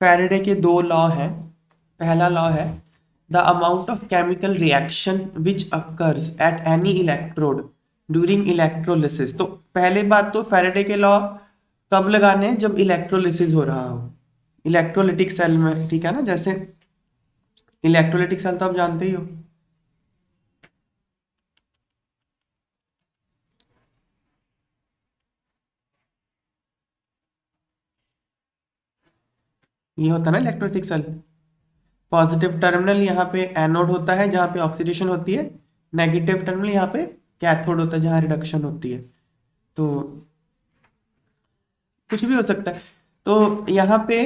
Faraday के दो law हैं। पहला लॉ है the amount of chemical reaction which occurs at any electrode during electrolysis. तो पहले बात तो फैराडे के लॉ कब लगाने हैं? जब इलेक्ट्रोलिसिस हो रहा हो, इलेक्ट्रोलिटिक सेल में, ठीक है ना। जैसे इलेक्ट्रोलिटिक सेल तो आप जानते ही हो। ये होता है ना इलेक्ट्रोलिटिक सेल। पॉजिटिव टर्मिनल यहाँ पे एनोड होता है जहाँ पे ऑक्सीडेशन होती है, नेगेटिव टर्मिनल यहाँ पे कैथोड होता है जहाँ रिडक्शन होती है। तो कुछ भी हो सकता है। तो यहाँ पे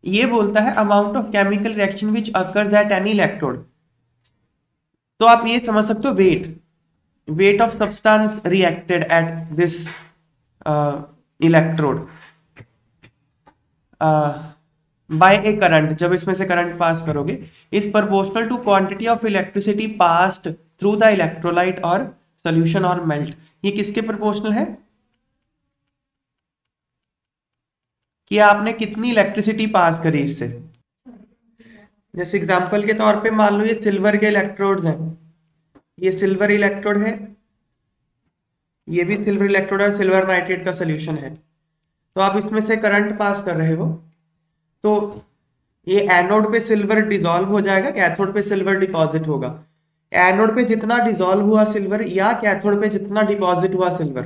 ये बोलता है amount of chemical reaction which occurs at any electrode. तो आप ये समझ सकते हो weight of substance reacted at this electrode by a current, जब इसमें से करंट पास करोगे, is proportional to quantity of electricity passed through the electrolyte और सोल्यूशन और मेल्ट। ये किसके प्रोपोर्शनल है? कि आपने कितनी इलेक्ट्रिसिटी पास करी इससे। जैसे एग्जांपल के तौर पे मान लो ये सिल्वर के इलेक्ट्रोड्स हैं, ये सिल्वर इलेक्ट्रोड है, ये भी सिल्वर इलेक्ट्रोड है, सिल्वर नाइट्रेट का सोल्यूशन है। तो आप इसमें से करंट पास कर रहे हो, तो ये एनोड पे सिल्वर डिसॉल्व हो जाएगा, कैथोड पे सिल्वर डिपॉजिट होगा। एनोड पे जितना डिसॉल्व हुआ सिल्वर या कैथोड पे जितना डिपॉजिट हुआ सिल्वर,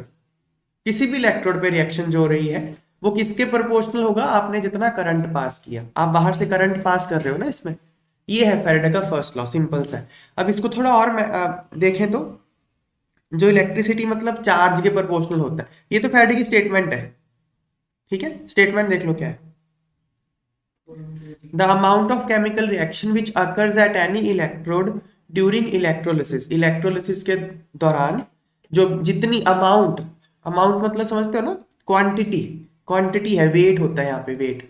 किसी भी इलेक्ट्रोड पे रिएक्शन जो हो रही है वो किसके प्रोपोर्शनल होगा? आपने जितना करंट पास किया। आप बाहर से करंट पास कर रहे हो ना इसमें। ये है फैराडे का फर्स्ट लॉ, सिंपल सा है। अब इसको थोड़ा और देखें तो जो इलेक्ट्रिसिटी मतलब चार्ज के प्रोपोर्शनल होता है, ये तो फैराडे की स्टेटमेंट है, ठीक है। स्टेटमेंट देख लो क्या है। The amount of chemical reaction which occurs at any electrode during electrolysis, electrolysis के दौरान जो जितनी अमाउंट, अमाउंट मतलब समझते हो ना, क्वांटिटी, क्वांटिटी है, वेट होता है यहाँ पे, वेट।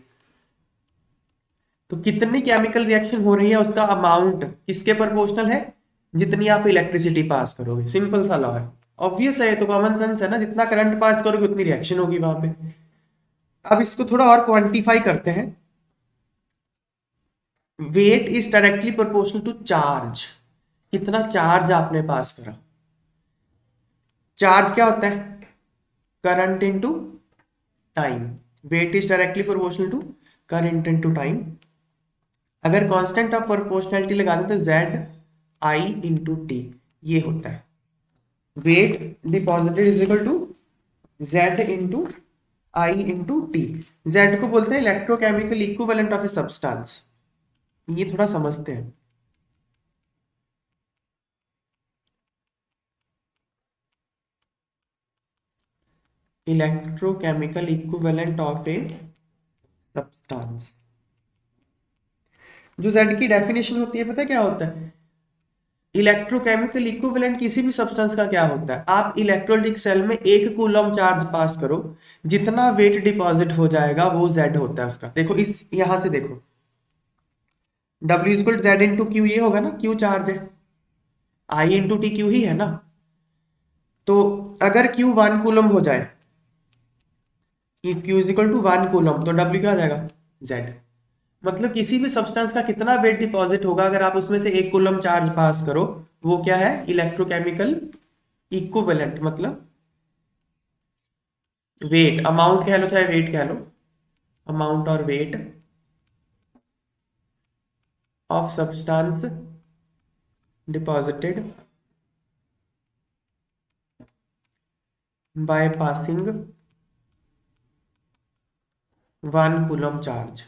तो कितनी केमिकल रिएक्शन हो रही है उसका अमाउंट किसके प्रोपोर्शनल है? जितनी आप इलेक्ट्रिसिटी पास करोगे। सिंपल सा लॉ है, ऑब्वियस है, तो कॉमन सेंस है ना। जितना करंट पास करोगे उतनी रिएक्शन होगी वहां पे। अब इसको थोड़ा और क्वांटिफाई करते हैं। Weight is directly proportional to charge. कितना चार्ज आपने पास करा। चार्ज क्या होता है? Current into time. Weight is directly proportional to current into time. अगर कांस्टेंट ऑफ प्रोपोर्शनैलिटी लगा दें तो जेड आई इंटू टी, ये होता है। Weight deposited is equal to Z into I into T. Z को बोलते हैं electrochemical equivalent of a substance. ये थोड़ा समझते हैं। Electrochemical equivalent of a substance, जो जेड की डेफिनेशन होती है, पता है क्या होता है? इलेक्ट्रोकेमिकल इक्विवेलेंट किसी भी सब्सटेंस का क्या होता है? आप इलेक्ट्रोलिटिक सेल में 1 कूलम चार्ज पास करो, जितना वेट डिपॉजिट हो जाएगा वो जेड होता है उसका। देखो इस यहां से देखो, W equal Z into Q, ये होगा ना, क्यू चार्ज है, आई इंटू टी क्यू ही है ना। तो अगर क्यू 1 कूलम हो जाए, Q is equal to 1 coulomb, तो W क्या आ जाएगा? जेड। मतलब किसी भी सब्सटेंस का कितना वेट डिपॉजिट होगा अगर आप उसमें से 1 कूलम चार्ज पास करो, वो क्या है? Electrochemical equivalent. मतलब वेट, अमाउंट कह लो चाहे वेट कह लो, अमाउंट और weight of substance deposited by passing 1 coulomb charge.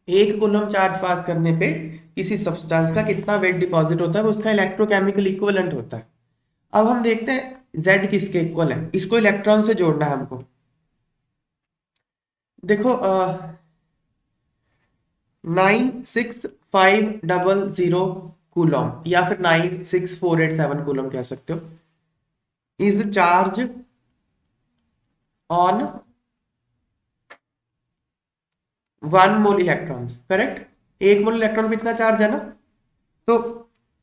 1 coulomb charge pass करने पे किसी सब्सटेंस का कितना वेट डिपॉजिट होता है वो उसका इलेक्ट्रोकेमिकल इक्विवेलेंट होता है। अब हम देखते हैं Z किसके इक्वल है। इसको इलेक्ट्रॉन से जोड़ना है हमको। देखो 96500 कूलम या फिर 96487 कूलम कह सकते हो, is charge on 1 mole electron. Correct? 1 mole electron पे इतना चार्ज है ना। तो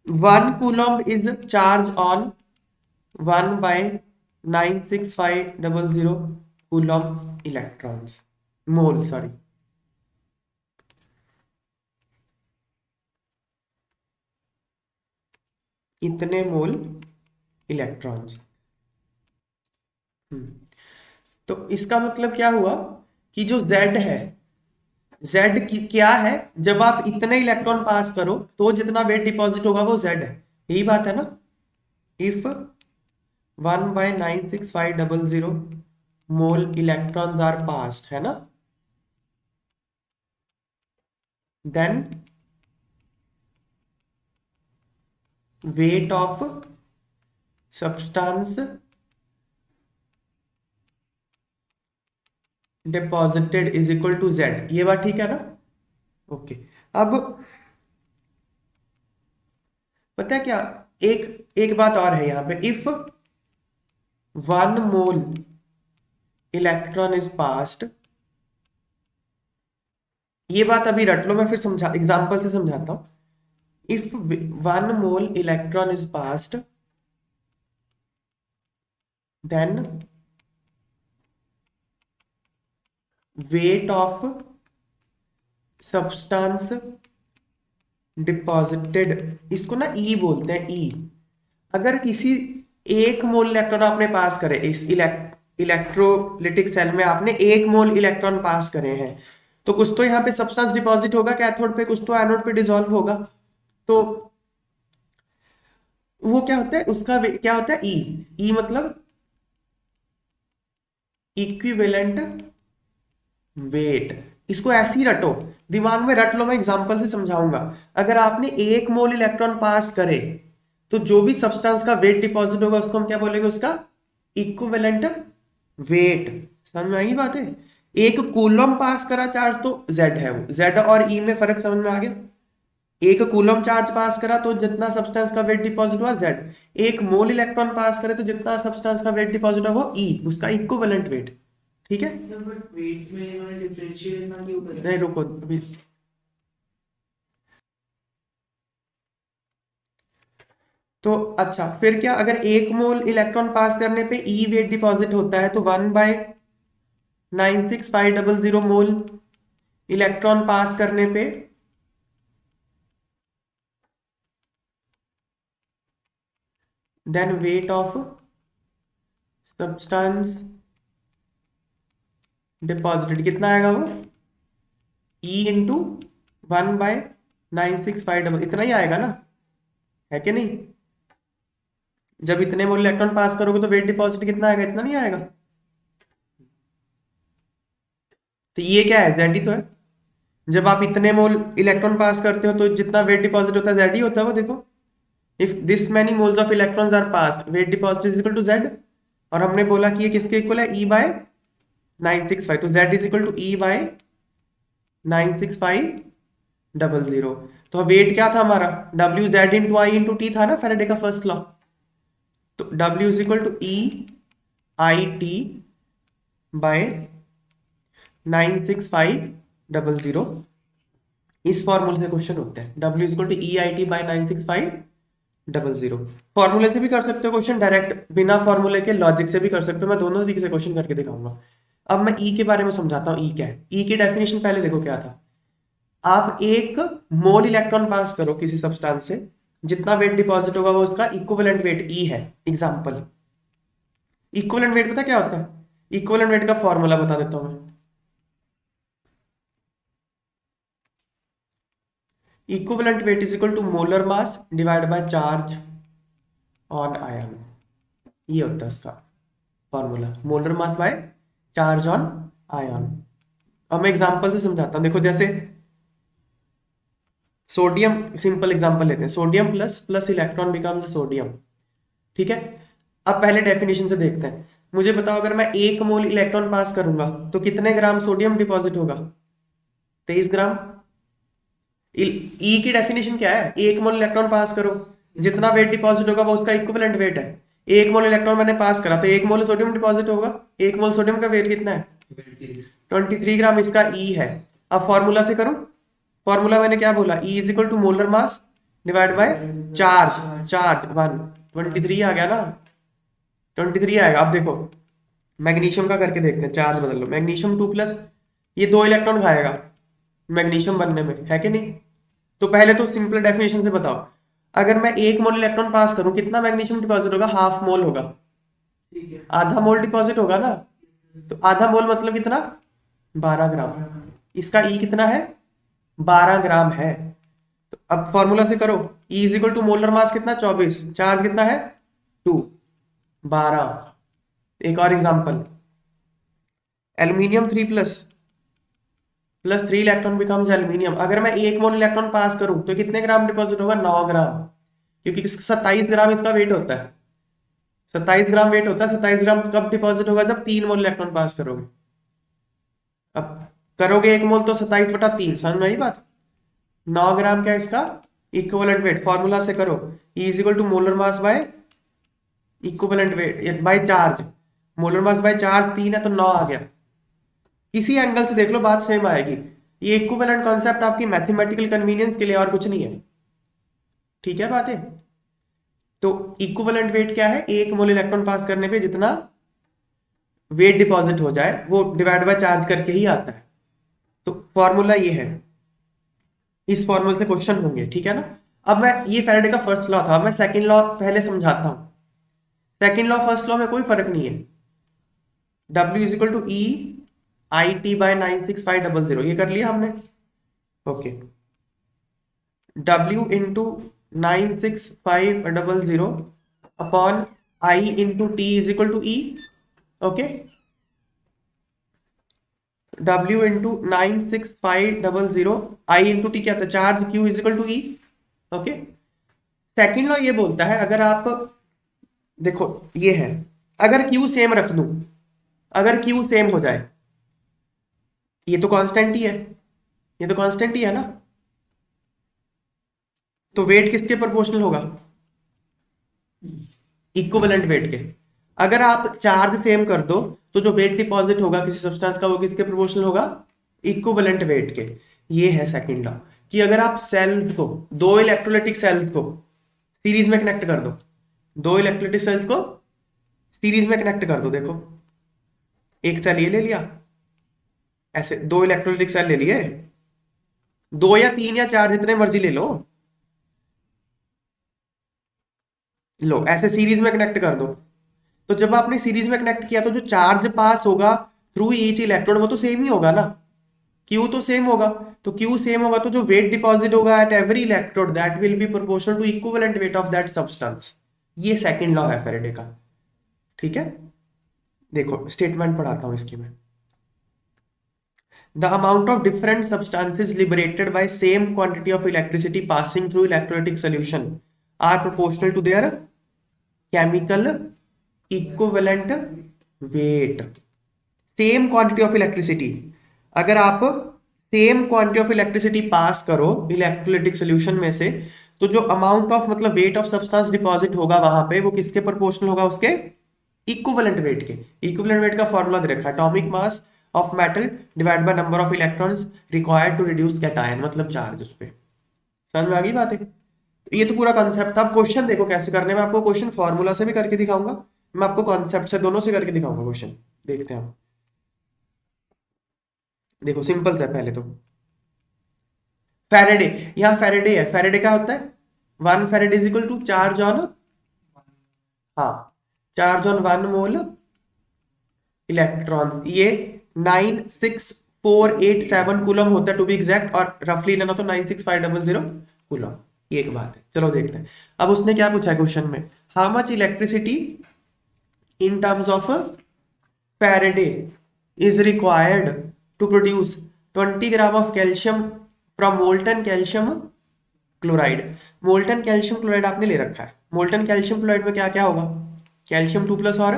1 coulomb is charge on 1/96500 coulomb electrons, mole sorry. इतने मोल इलेक्ट्रॉन्स। तो इसका मतलब क्या हुआ कि जो Z है, क्या है, जब आप इतने इलेक्ट्रॉन पास करो तो जितना वेट डिपॉजिट होगा वो Z है। यही बात है ना। If 1/96500 mole electrons are passed, है ना, then weight of substance deposited is equal to Z। ये बात ठीक है ना। ओके। अब पता है क्या, एक एक बात और है यहाँ पे। If 1 mole electron is passed, ये बात अभी रट लो, मैं फिर समझा एग्जांपल से समझाता हूं। If 1 mole electron is passed, then weight of substance deposited, इसको ना ई बोलते हैं, ई। अगर किसी 1 मोल इलेक्ट्रॉन आपने पास करे इस इलेक्ट्रोलिटिक सेल में, आपने 1 मोल इलेक्ट्रॉन पास करे हैं, तो कुछ तो यहाँ पे सब्सटेंस डिपॉजिट होगा कैथोड पे, कुछ तो एनोड पे डिसॉल्व होगा। तो वो क्या होता है, उसका क्या होता है, ई। ई मतलब इक्विवेलेंट वेट। इसको ऐसे ही रटो, दिमाग में रट लो, मैं एग्जांपल से समझाऊंगा। अगर आपने 1 मोल इलेक्ट्रॉन पास करे तो जो भी सब्सटेंस का वेट डिपॉजिट होगा उसको हम क्या बोलेंगे, उसका इक्विवेलेंट वेट। समझ में आई बात है। एक कूलम पास करा चार्ज तो Z है, वो Z और E में फर्क समझ में आ गया। एक कूलम चार्ज पास करा तो जितना सब्सटेंस का वेट डिपॉजिट हुआ Z। 1 मोल इलेक्ट्रॉन पास करे तो जितना सब्सटेंस का वेट डिपॉजिट हुआ वो E, उसका इक्विवेलेंट वेट। ठीक है। वेट में इन्होंने डिफरेंशिएट इतना क्यों करा? नहीं रुको अभी। तो अच्छा, फिर क्या, अगर 1 मोल इलेक्ट्रॉन पास करने पे E वेट डिपॉजिट होता है तो 1/96500 मोल इलेक्ट्रॉन पास करने पे then weight of substance deposited कितना आएगा वो, E इंटू 1/96500, इतना ही आएगा ना, है कि नहीं। जब इतने मोल इलेक्ट्रॉन पास करोगे तो वेट डिपॉजिट कितना आएगा, इतना नहीं आएगा। तो ये क्या है, Z ही तो है। जब आप इतने मोल इलेक्ट्रॉन पास करते हो तो जितना वेट डिपॉजिट होता है Z ही होता है वो, देखो। If this many moles of electrons are passed, weight deposit is equal to Z। और हमने बोला कि ये किसके इक्वल है, E/965, तो Z is equal to E/96500। तो वेट क्या था हमारा, WZ into I into T था ना, फैराडे का फर्स्ट लॉ। तो W is equal to EIT by 96500। इस फॉर्मूले से क्वेश्चन होते हैं, W is equal to EIT by 96500। फॉर्मूले से भी कर सकते हो क्वेश्चन, डायरेक्ट बिना फॉर्मूले के लॉजिक से भी कर सकते हो, मैं दोनों तरीके से क्वेश्चन करके दिखाऊंगा। अब मैं E के बारे में समझाता हूँ। E क्या है, E की डेफिनेशन पहले देखो क्या था। आप 1 मोल इलेक्ट्रॉन पास करो किसी सब्सटेंस से, जितना वेट डिपॉजिट होगा वो उसका इक्विवेलेंट वेट E है। एग्जांपल, इक्विवेलेंट वेट पता क्या होता है, इक्विवेलेंट वेट का फॉर्मूला बता देता हूं मैं। Equivalent weight is equal to molar mass divide by charge on ion. ये होता है इसका formula, molar mass by charge on ion. अब मैं एग्जांपल से समझाता हूं, देखो जैसे सोडियम, सिंपल एग्जांपल लेते हैं, sodium plus plus electron becomes sodium. ठीक है। अब पहले डेफिनेशन से देखते हैं। मुझे बताओ, अगर मैं 1 मोल इलेक्ट्रॉन पास करूंगा तो कितने ग्राम सोडियम डिपॉजिट होगा, 23 ग्राम। ई की डेफिनेशन क्या है, 1 मोल इलेक्ट्रॉन पास करो, जितना वेट डिपॉजिट होगा वो उसका इक्विवेलेंट वेट है। 1 मोल इलेक्ट्रॉन मैंने पास करा तो 1 मोल सोडियम डिपॉजिट होगा। 1 मोल सोडियम का वेट कितना है, 23 ग्राम, इसका ई है। अब फॉर्मूला से करूं, फॉर्मूला मैंने क्या बोला, E is equal to molar mass divide by charge, charge 1, 23 आ गया ना, 23 आएगा। अब देखो मैग्नीशियम का करके देखते हैं, चार्ज बदल लो, मैग्नीशियम 2+, ये 2 इलेक्ट्रॉन खाएगा मैग्नीशियम बनने में, है कि नहीं। तो पहले तो सिंपल डेफिनेशन से बताओ, अगर मैं 1 मोल इलेक्ट्रॉन पास करूं कितना मैग्नीशियम डिपॉजिट होगा? ½ मोल होगा। ठीक है। आधा मोल डिपॉजिट होगा ना, तो आधा मोल मतलब कितना? 12 ग्राम। इसका ई कितना है? 12 ग्राम है। तो अब फॉर्मूला से करो, E is equal to molar mass कितना? 24, चार्ज कितना है? 2, 12। एक और example, aluminium 3+ plus 3 electron becomes aluminium. अगर मैं 1 मोल इलेक्ट्रॉन पास करूं तो कितने ग्राम डिपॉजिट होगा? 9 ग्राम, क्योंकि 27 ग्राम इसका वेट होता है। 27 ग्राम वेट होता है। 27 ग्राम कब डिपॉजिट होगा? जब 3 मोल इलेक्ट्रॉन पास करोगे। अब करोगे 1 मोल तो 27/3, समझ में आई बात? 9 ग्राम क्या है इसका इक्विवेलेंट वेट? फॉर्मूला से करो, E is equal to molar mass by equivalent weight by charge. Molar mass by charge 3 है तो 9 आ गया। किसी एंगल से देख लो बात सेम आएगी। ये इक्विवेलेंट कॉन्सेप्ट आपकी मैथमेटिकल कन्वीनियंस के लिए और कुछ नहीं है। ठीक है बात है? तो इक्विवेलेंट वेट क्या है? 1 मोल इलेक्ट्रॉन पास करने पे जितना वेट डिपॉजिट हो जाए वो डिवाइड बाय चार्ज करके ही आता है। तो फॉर्मूला ये है, इस फॉर्मूले से क्वेश्चन होंगे। ठीक है ना? अब मैं, ये फैराडे का फर्स्ट लॉ था, मैं सेकंड लॉ पहले समझाता हूं। सेकंड लॉ फर्स्ट लॉ में कोई फर्क नहीं है। W is equal to E I T by 96500, ये कर लिया हमने। Okay, W into 96500 upon I into T is equal to E. Okay, W into 96500 I into T क्या था? Charge Q is equal to E. Okay, second law ये बोलता है, अगर आप देखो ये है, अगर Q सेम रख दूं, अगर Q सेम हो जाए, ये तो कांस्टेंट ही है, ये तो कांस्टेंट ही है ना, तो वेट किसके प्रोपोर्शनल होगा? इक्विवेलेंट वेट के। अगर आप चार्ज सेम कर दो तो जो वेट डिपॉजिट होगा किसी सब्सटेंस का वो किसके प्रोपोर्शनल होगा? इक्विवेलेंट वेट के। ये है सेकंड लॉ, कि अगर आप सेल्स को, दो इलेक्ट्रोलाइटिक सेल्स को सीरीज में कनेक्ट कर दो, दो इलेक्ट्रोलाइटिक सेल्स को सीरीज में कनेक्ट कर दो, देखो एक सेल ये ले लिया, ऐसे दो इलेक्ट्रोलाइटिक सेल ले लिए, 2 या 3 या 4 जितने मर्जी ले लो, ऐसे सीरीज में कनेक्ट कर दो। तो जब आपने सीरीज में कनेक्ट किया तो जो चार्ज पास होगा थ्रू ईच इलेक्ट्रोड वो तो सेम ही होगा ना, क्यू तो सेम होगा। तो क्यू सेम होगा तो जो वेट डिपॉजिट होगा at every electrode that will be proportional to equivalent weight of that substance. ये सेकंड लॉ है फैराडे का। ठीक है, देखो स्टेटमेंट पढ़ाता हूं इसकी मैं। The amount of different substances liberated by same quantity of electricity passing through electrolytic solution are proportional to their chemical equivalent weight। Same quantity of electricity, अगर आप same quantity of electricity pass करो electrolytic solution में से, तो जो amount of मतलब weight of substance deposit होगा वहां पे वो किसके प्रोपोर्शनल होगा? उसके इक्विवेलेंट वेट के। इक्विवेलेंट वेट का फॉर्मूला दे रखा है, atomic mass of metal divide by number of electrons required to reduce cation, मतलब चार्ज उस पे। समझ में आ गई बात है? ये तो पूरा कॉन्सेप्ट था। अब क्वेश्चन देखो कैसे करने में, आपको क्वेश्चन फॉर्मूला से भी करके दिखाऊंगा, मैं आपको कॉन्सेप्ट से दोनों से करके दिखाऊंगा क्वेश्चन। देखते हैं हम। देखो सिंपल सा है, पहले तो फैराडे, यहाँ फैराडे है, फैराडे क्या होता है? 1 Faraday is equal to charge on, हाँ, चार्ज ऑन 1 मोल इलेक्ट्रॉन। ये 96487 कूलम होता है टू बी एग्जैक्ट, और रफली लेना तो 96500 कूलम। ये एक बात है, चलो देखते हैं। अब उसने क्या पूछा है क्वेश्चन में, how much electricity in terms of Faraday is required to produce 20 gram of calcium from molten calcium chloride. Molten calcium chloride आपने ले रखा है, मोल्टन कैल्शियम क्लोराइड में क्या क्या होगा? कैल्शियम 2+ और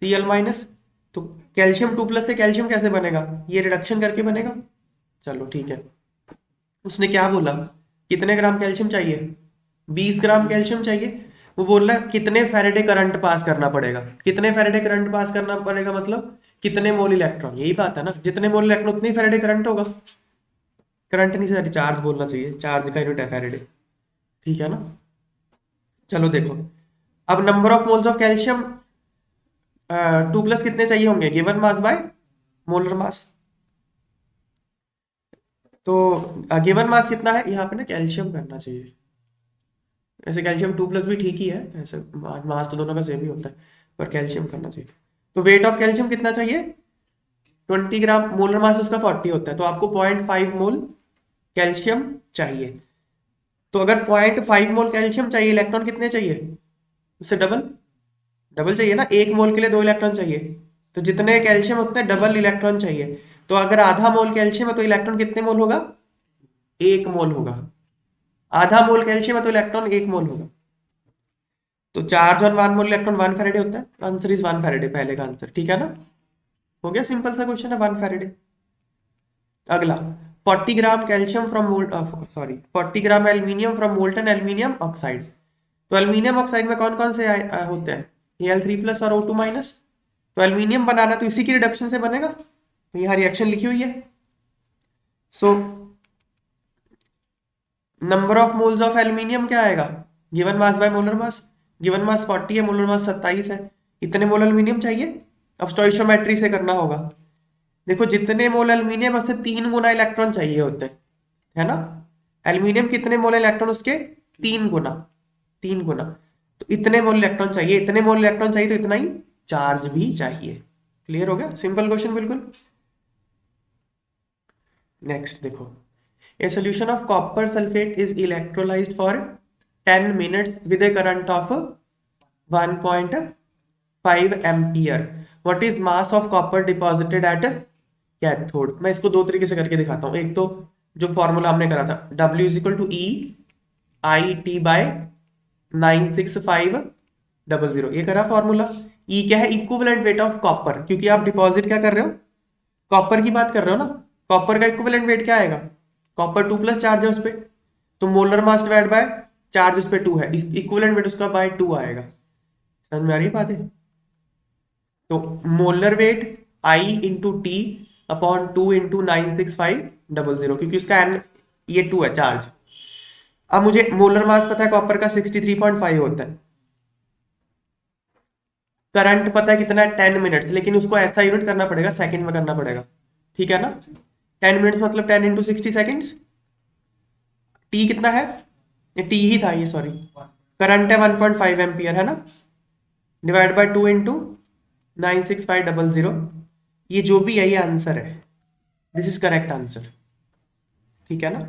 Cl-। तो कैल्शियम 2+ से कैल्शियम कैसे बनेगा? ये रिडक्शन करके बनेगा। चलो ठीक है, उसने क्या बोला, कितने ग्राम कैल्शियम चाहिए? 20 ग्राम कैल्शियम चाहिए। वो बोल रहा कितने फैराडे करंट पास करना पड़ेगा? कितने फैराडे करंट पास करना पड़ेगा मतलब कितने मोल इलेक्ट्रॉन, यही बात है ना, जितने मोल इलेक्ट्रॉन उतनी फैराडे करंट होगा। करंट नहीं सर, चार्ज बोलना चाहिए, चार्ज का यूनिट है फैराडे। ठीक है ना? चलो देखो, अब number of moles of calcium 2+ कितने चाहिए होंगे? Given mass by molar mass. तो गिवन मास कितना है? यहाँ पे ना कैल्शियम करना चाहिए, ऐसे कैल्शियम 2+ भी ठीक ही है, ऐसे मास तो दोनों का सेम ही होता है, पर कैल्शियम करना चाहिए। तो वेट ऑफ कैल्शियम कितना चाहिए? 20 ग्राम। मोलर मास उसका 40 होता है, तो आपको 0.5 मोल कैल्शियम चाहिए। तो अगर 0.5 मोल कैल्शियम चाहिए, इलेक्ट्रॉन कितने चाहिए? उससे डबल डबल चाहिए ना, 1 मोल के लिए 2 इलेक्ट्रॉन चाहिए, तो जितने कैल्शियम उतने डबल इलेक्ट्रॉन चाहिए। तो अगर आधा मोल कैल्शियम है तो इलेक्ट्रॉन कितने मोल होगा? 1 मोल होगा। आधा मोल कैल्शियम है तो इलेक्ट्रॉन 1 मोल होगा। तो charge on 1 mole electron 1 Faraday होता है। आंसर इज 1 फैराडे, पहले का आंसर। ठीक है ना, हो गया, सिंपल सा क्वेश्चन है, 1 फैराडे। अगला, 40 ग्राम calcium from 40 gram aluminium from molten aluminium oxide. तो एल्यूमिनियम ऑक्साइड में कौन कौन से होते हैं? Al3+ और O2-। तो एल्यूमिनियम बनाना तो इसी की रिडक्शन से बनेगा, तो यहाँ रिएक्शन लिखी हुई है। So number of moles of aluminium क्या आएगा? Given mass by molar mass. Given mass 40 है, मोलर मास 27 है, इतने मोल एल्यूमिनियम चाहिए। अब स्टोइशियोमेट्री से करना होगा। देखो, जितने मोल एल्यूमिनियम उससे 3 गुना इलेक्ट्रॉन चाहिए होते हैं, है ना। एल्यूमिनियम कितने मोल इलेक्ट्रॉन उसके? 3 गुना। 3 गुना, तो इतने मोल इलेक्ट्रॉन चाहिए, इतने मोल इलेक्ट्रॉन चाहिए, तो इतना ही चार्ज भी चाहिए। क्लियर हो गया, सिंपल क्वेश्चन बिल्कुल। नेक्स्ट देखो, a solution of copper sulfate is electrolyzed for 10 minutes with a current of 1.5 ampere. What is mass of copper deposited at cathode? मैं इसको दो तरीके से करके दिखाता हूँ। एक तो जो फॉर्मूला हमने करा था, W is equal to E I T by 96500, ये करा फॉर्मूला। E क्या है? इक्विवेलेंट वेट ऑफ कॉपर, क्योंकि आप डिपॉजिट क्या कर रहे हो? कॉपर की बात कर रहे हो ना। कॉपर का इक्विवेलेंट वेट क्या आएगा? कॉपर 2+ चार्ज है उस पर, तो molar mass divide by charge उस पर 2 है, इक्विवेलेंट वेट उसका बाय 2 आएगा। समझ में आ रही बात है? तो molar weight I into T upon 2 into 96500, क्योंकि उसका एन ये 2 है चार्ज। अब मुझे मोलर मास पता है कॉपर का 63.5 होता है। करंट पता है कितना है? 10 मिनट्स, लेकिन उसको ऐसा यूनिट करना पड़ेगा, सेकंड में करना पड़ेगा। ठीक है ना, 10 मिनट्स मतलब 10 इंटू 60 सेकेंड्स। टी कितना है? ये टी ही था ये, सॉरी। करंट है 1.5 एम्पियर, है ना, डिवाइड बाय 2 इंटू 96500। ये जो भी है ये आंसर है, दिस इज करेक्ट आंसर। ठीक है ना,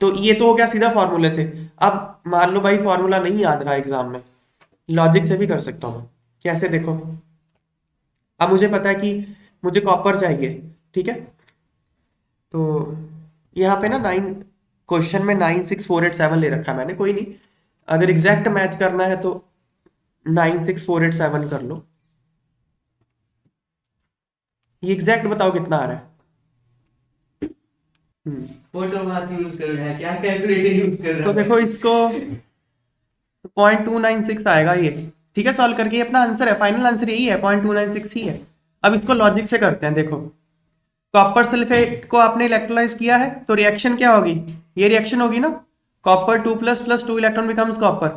तो ये तो हो गया सीधा फॉर्मूले से। अब मान लो भाई फॉर्मूला नहीं याद रहा एग्जाम में, लॉजिक से भी कर सकता हूँ। कैसे? देखो, अब मुझे पता है कि मुझे कॉपर चाहिए, ठीक है। तो यहाँ पे ना 9 क्वेश्चन में 96487 ले रखा है मैंने, कोई नहीं, अगर एग्जैक्ट मैच करना है तो 96487 कर लो। ये एग्जैक्ट बताओ कितना आ रहा है। फोटो मार्क यूज कर रहा है, क्या कैलकुलेटर यूज कर रहा तो है? देखो इसको 0.296 आएगा ये। ठीक है, सॉल्व करके ये अपना आंसर है, फाइनल आंसर यही है, 0.296 ही है। अब इसको लॉजिक से करते हैं। देखो, कॉपर सल्फेट को आपने इलेक्ट्रोलाइज किया है, तो रिएक्शन क्या होगी? ये रिएक्शन होगी ना, copper 2+ plus 2 electron becomes copper.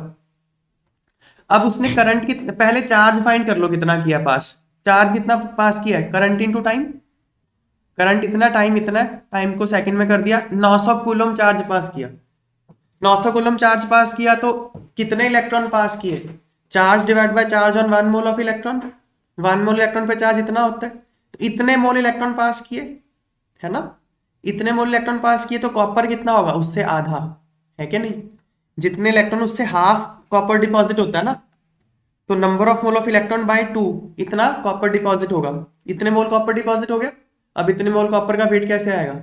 अब उसने करंट की, पहले चार्ज फाइंड कर लो कितना किया पास। चार्ज कितना पास किया है? Current into time. करंट इतना, टाइम इतना, टाइम को सेकंड में कर दिया। 900 कूलम चार्ज पास किया। 900 कूलम चार्ज पास किया तो कितने इलेक्ट्रॉन पास किए? Charge divide by charge on 1 mole of electron. 1 mole electron पे चार्ज इतना होता है, तो इतने मोल इलेक्ट्रॉन पास किए, है ना। इतने मोल इलेक्ट्रॉन पास किए तो कॉपर कितना होगा? उससे आधा, है क्या नहीं? जितने इलेक्ट्रॉन उससे हाफ कॉपर डिपॉजिट होता है ना, तो number of mole of electron by 2 इतना कॉपर डिपॉजिट होगा। इतने मोल कॉपर डिपॉजिट हो गया। अब इतने मोल कॉपर का वेट कैसे आएगा?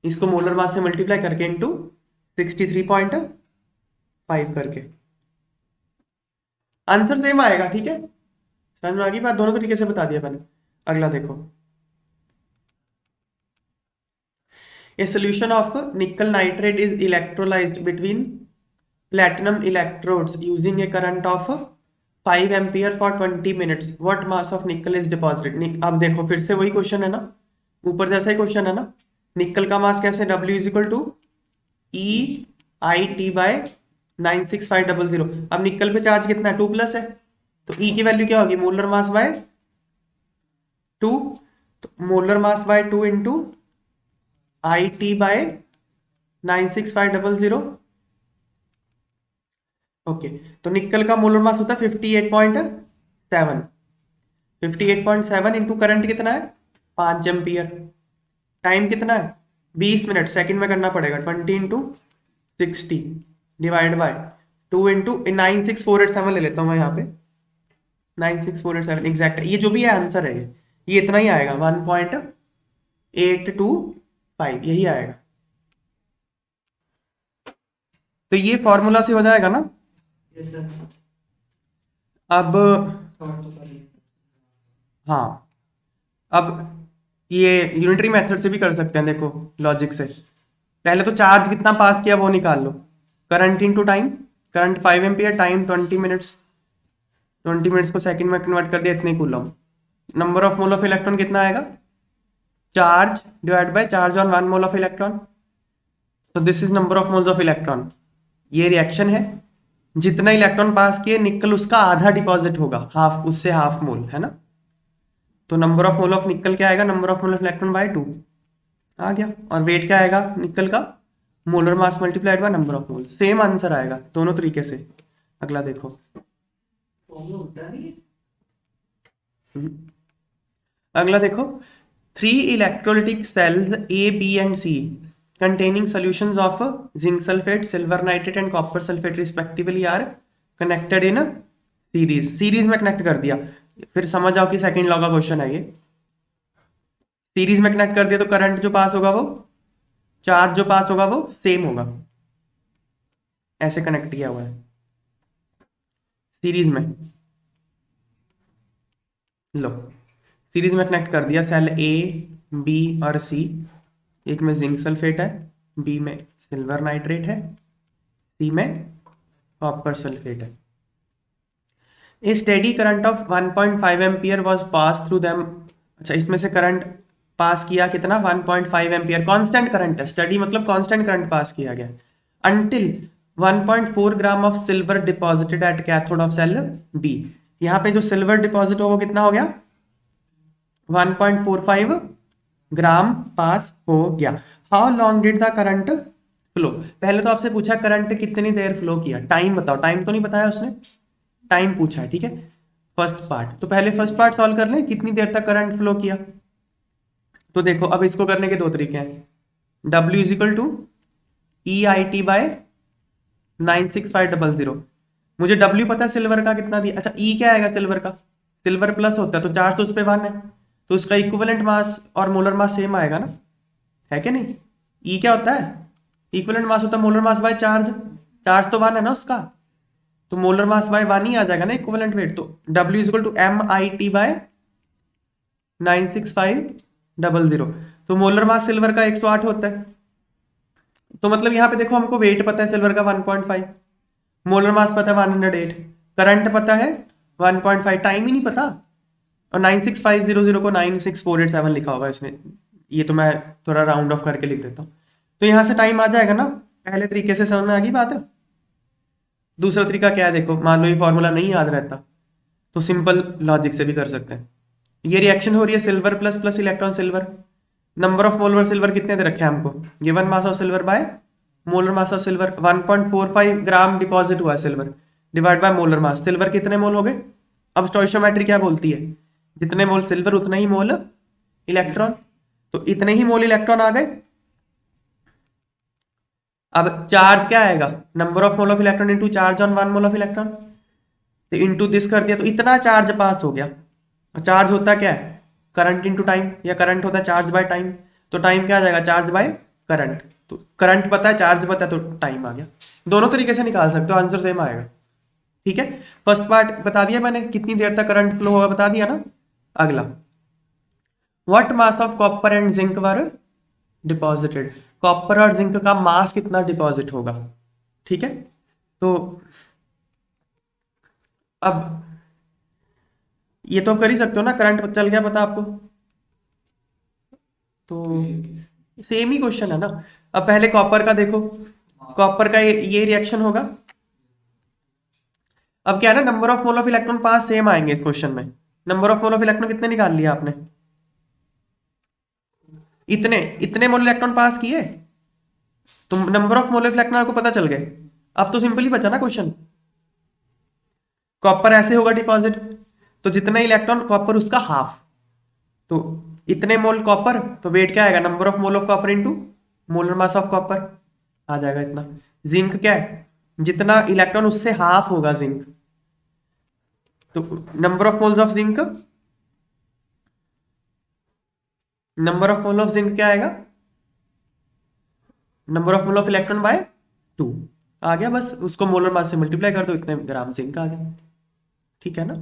इसको मोलर मास से मल्टीप्लाई करके इंटू 63.5 करके आंसर सेम आएगा। ठीक है, समझ में आ गई बात? दोनों तरीके से बता दिया मैंने। अगला देखो, A solution of nickel nitrate is electrolyzed between platinum electrodes using a current of 5 ampere for 20 minutes. What mass of nickel is deposited? अब देखो फिर से वही क्वेश्चन है ना, ऊपर जैसा ही क्वेश्चन है ना। निकल का मास कैसे? W is equal to E I T by 96500। अब निकल पे चार्ज कितना है? 2+ है, तो E की वैल्यू क्या होगी? मोलर मास बाय 2, तो molar mass by 2 into I T by 96500। Okay, तो निकल का मोलर मास होता है 58.7। 58.7 इंटू करंट कितना है 5 एम्पियर। टाइम कितना है 20 मिनट, सेकंड में करना पड़ेगा। 20 इंटू 60 डिवाइड बाय 2 इंटू 96487 ले लेता हूँ मैं यहाँ पे। 96487 एग्जैक्ट, ये जो भी है आंसर है ये इतना ही आएगा 1.825 यही आएगा। तो ये फॉर्मूला से हो जाएगा ना। Yes sir. अब सॉल्व तो कर लिया। हाँ, अब ये यूनिटरी मेथड से भी कर सकते हैं, देखो लॉजिक से। पहले तो चार्ज कितना पास किया वो निकाल लो। Current into time, current 5 ampere, time 20 minutes. 20 minutes को सेकंड में कन्वर्ट कर दिया, इतने coulomb. Number of mole of electron कितना आएगा, charge divide by charge on 1 mole of electron. So this is number of moles of electron. ये reaction है, जितना इलेक्ट्रॉन पास किए निकल उसका आधा डिपॉजिट होगा, हाफ, उससे हाफ मोल है ना। तो नंबर ऑफ मोल ऑफ निकल क्या आएगा, number of mole of electron by 2 आ गया। और वेट क्या आएगा निकल का, molar mass multiplied by number of mole. Same answer आएगा दोनों तरीके से। अगला देखो, फॉर्मूला होता नहीं है। अगला देखो, 3 electrolytic cells A, B and C containing solutions of zinc sulfate, silver nitrate and copper sulfate respectively are connected in series। Series में कनेक्ट कर दिया, फिर समझ आओ कि सेकंड लॉ का क्वेश्चन है ये। सीरीज में कनेक्ट कर दिया तो करंट जो पास होगा वो, चार्ज जो पास होगा वो सेम होगा। ऐसे कनेक्ट किया हुआ है सीरीज में। लो, सीरीज में कनेक्ट कर दिया, सेल A, B और C। एक में जिंक सल्फेट है, B में सिल्वर नाइट्रेट है, C में कॉपर सल्फेट है। A steady current of 1.5 ampere was pass through them. अच्छा, इसमें से करंट पास किया कितना, 1.5 एम्पियर। कांस्टेंट करंट है, स्टडी मतलब कांस्टेंट करंट पास किया गया। Until 1.4 gram of silver deposited at cathode of cell B। यहाँ पे जो सिल्वर डिपॉजिट हो वो कितना हो गया, 1.45 ग्राम पास हो गया। How long did the current flow. पहले तो आपसे पूछा करंट कितनी देर फ्लो किया, टाइम बताओ। टाइम तो नहीं बताया उसने, टाइम पूछा है, ठीक है। फर्स्ट पार्ट, तो पहले फर्स्ट पार्ट सॉल्व कर लें, कितनी देर तक करंट फ्लो किया। तो देखो अब इसको करने के दो तरीके हैं। W is equal to EIT by 96500। मुझे W पता है सिल्वर का कितना दिया। अच्छा, E क्या आएगा सिल्वर का, सिल्वर प्लस होता है तो चार्ज तो उस पर 1 है, तो उसका इक्विवेलेंट मास और मोलर मास सेम आएगा ना, है क्या नहीं। E क्या होता है, इक्विवेलेंट मास होता है molar mass by charge. Charge तो 1 है ना उसका, तो मोलर मास बाय 1 ही आ जाएगा ना इक्विवेलेंट वेट। तो W is equal to MIT by 96500। तो मोलर मास सिल्वर का 108 होता है। तो मतलब यहाँ पे देखो हमको वेट पता है सिल्वर का 1.5, मोलर मास पता है 108, करंट पता है 1.5, टाइम ही नहीं पता। और 96500 को 96487 लिखा होगा इसने, ये तो मैं थोड़ा राउंड ऑफ करके लिख देता हूँ। तो यहाँ से टाइम आ जाएगा ना, पहले तरीके से समझ में आ गई बात है। दूसरा तरीका क्या है, देखो मान लो ये फॉर्मूला नहीं याद रहता तो सिंपल लॉजिक से भी कर सकते हैं। ये रिएक्शन हो रही है silver plus plus electron silver. Number of molar silver कितने दे रखे हैं हमको, given mass of silver by molar mass of silver. 1.45 gram deposit हुआ है silver, divide by molar mass. Silver कितने मोल हो गए, अब स्टोइशियोमेट्री क्या बोलती है, जितने मोल सिल्वर उतने ही मोल इलेक्ट्रॉन, तो इतने ही मोल इलेक्ट्रॉन आ गए। अब चार्ज क्या आएगा, number of mole of electron into charge on 1 mole of electron, तो इनटू दिस कर दिया तो इतना चार्ज पास हो गया। चार्ज होता क्या है, करंट इनटू टाइम, या करंट होता है चार्ज बाय टाइम। तो टाइम क्या आ जाएगा, चार्ज बाय करंट। तो करंट पता है, चार्ज पता है, तो टाइम आ गया। दोनों तरीके से निकाल सकते हो, आंसर सेम आएगा, ठीक है। फर्स्ट पार्ट बता दिया मैंने, कितनी देर तक करंट फ्लो होगा बता दिया ना। अगला, what mass of copper and zinc were deposited. Copper और जिंक का मास कितना डिपॉजिट होगा, ठीक है। तो अब ये तो कर ही सकते हो ना, करंट चल गया पता आपको, तो सेम ही क्वेश्चन है ना। अब पहले कॉपर का देखो, कॉपर का ये रिएक्शन होगा। अब क्या है ना, number of mole of electron pass same आएंगे इस क्वेश्चन में। Number of mole of electron कितने निकाल लिया आपने, इतने इतने मोल इलेक्ट्रॉन पास किए, तो number of mole of electron आपको पता चल गए। अब तो सिंपल ही बचा ना क्वेश्चन, कॉपर ऐसे होगा डिपॉजिट, तो जितना इलेक्ट्रॉन कॉपर उसका हाफ, तो इतने मोल कॉपर, तो वेट क्या आएगा, number of mole of copper into molar mass of copper आ जाएगा इतना। जिंक क्या है, जितना इलेक्ट्रॉन उससे हाफ होगा जिंक, तो number of moles of zinc, number of mole of zinc क्या आएगा, number of mole of electron by 2 आ गया, बस उसको मोलर मास से मल्टीप्लाई कर दो, इतने ग्राम जिंक आ गया। ठीक है ना।